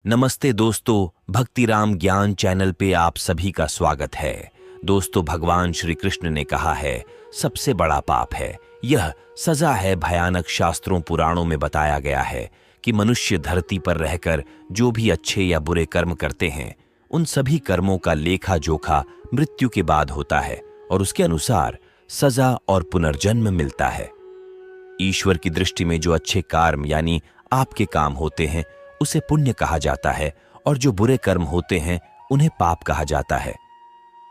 नमस्ते दोस्तों, भक्तिराम ज्ञान चैनल पे आप सभी का स्वागत है। दोस्तों, भगवान श्री कृष्ण ने कहा है सबसे बड़ा पाप है, यह सजा है भयानक। शास्त्रों पुराणों में बताया गया है कि मनुष्य धरती पर रहकर जो भी अच्छे या बुरे कर्म करते हैं उन सभी कर्मों का लेखा जोखा मृत्यु के बाद होता है और उसके अनुसार सजा और पुनर्जन्म मिलता है। ईश्वर की दृष्टि में जो अच्छे कर्म यानी आपके काम होते हैं उसे पुण्य कहा जाता है और जो बुरे कर्म होते हैं उन्हें पाप कहा जाता है।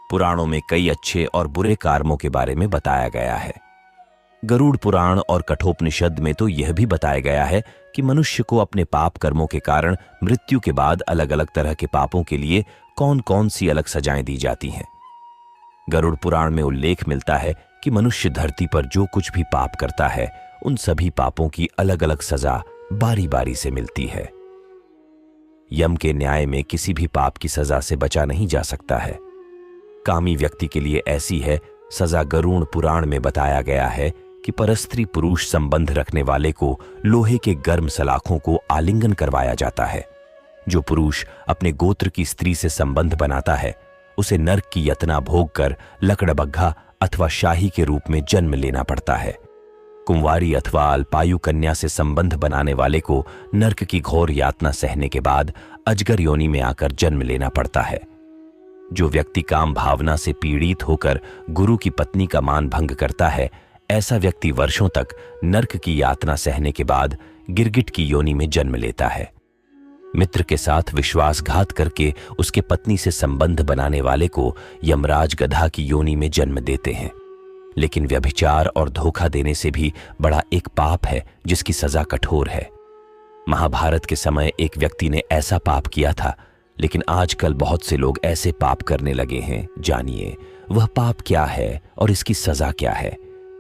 पुराणों में कई अच्छे और बुरे कर्मों के बारे में बताया गया है। गरुड़ पुराण और कठोपनिषद में तो यह भी बताया गया है कि मनुष्य को अपने पाप कर्मों के कारण मृत्यु के बाद अलग अलग तरह के पापों के लिए कौन कौन सी अलग सजाएं दी जाती हैं। गरुड़ पुराण में उल्लेख मिलता है कि मनुष्य धरती पर जो कुछ भी पाप करता है उन सभी पापों की अलग अलग सजा बारी बारी से मिलती है। यम के न्याय में किसी भी पाप की सजा से बचा नहीं जा सकता है। कामी व्यक्ति के लिए ऐसी है सजा। गरुड़ पुराण में बताया गया है कि परस्त्री पुरुष संबंध रखने वाले को लोहे के गर्म सलाखों को आलिंगन करवाया जाता है। जो पुरुष अपने गोत्र की स्त्री से संबंध बनाता है उसे नरक की यातना भोग कर लकड़बग्घा अथवा शाही के रूप में जन्म लेना पड़ता है। कुंवारी अथवा अल्पायु कन्या से संबंध बनाने वाले को नरक की घोर यातना सहने के बाद अजगर योनि में आकर जन्म लेना पड़ता है। जो व्यक्ति काम भावना से पीड़ित होकर गुरु की पत्नी का मान भंग करता है, ऐसा व्यक्ति वर्षों तक नरक की यातना सहने के बाद गिरगिट की योनि में जन्म लेता है। मित्र के साथ विश्वासघात करके उसके पत्नी से संबंध बनाने वाले को यमराज गधा की योनि में जन्म देते हैं। लेकिन व्यभिचार और धोखा देने से भी बड़ा एक पाप है जिसकी सजा कठोर है। महाभारत के समय एक व्यक्ति ने ऐसा पाप किया था, लेकिन आजकल बहुत से लोग ऐसे पाप करने लगे हैं। जानिए वह पाप क्या है और इसकी सजा क्या है।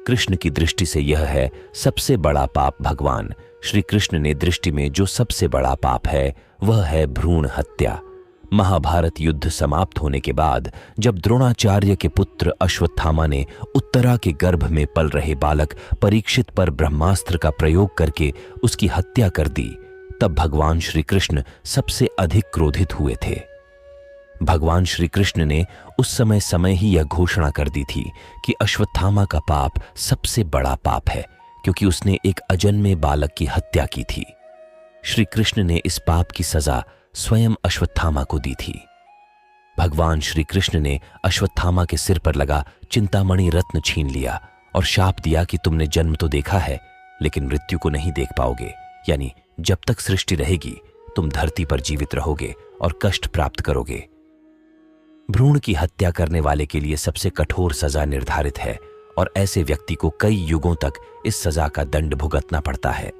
कृष्ण की दृष्टि से यह है सबसे बड़ा पाप। भगवान श्री कृष्ण ने दृष्टि में जो सबसे बड़ा पाप है वह है भ्रूण हत्या। महाभारत युद्ध समाप्त होने के बाद जब द्रोणाचार्य के पुत्र अश्वत्थामा ने उत्तरा के गर्भ में पल रहे बालक परीक्षित पर ब्रह्मास्त्र का प्रयोग करके उसकी हत्या कर दी, तब भगवान श्री कृष्ण सबसे अधिक क्रोधित हुए थे। भगवान श्री कृष्ण ने उस समय ही यह घोषणा कर दी थी कि अश्वत्थामा का पाप सबसे बड़ा पाप है, क्योंकि उसने एक अजन्मे बालक की हत्या की थी। श्री कृष्ण ने इस पाप की सजा स्वयं अश्वत्थामा को दी थी। भगवान श्री कृष्ण ने अश्वत्थामा के सिर पर लगा चिंतामणि रत्न छीन लिया और शाप दिया कि तुमने जन्म तो देखा है लेकिन मृत्यु को नहीं देख पाओगे, यानी जब तक सृष्टि रहेगी तुम धरती पर जीवित रहोगे और कष्ट प्राप्त करोगे। भ्रूण की हत्या करने वाले के लिए सबसे कठोर सजा निर्धारित है और ऐसे व्यक्ति को कई युगों तक इस सजा का दंड भुगतना पड़ता है।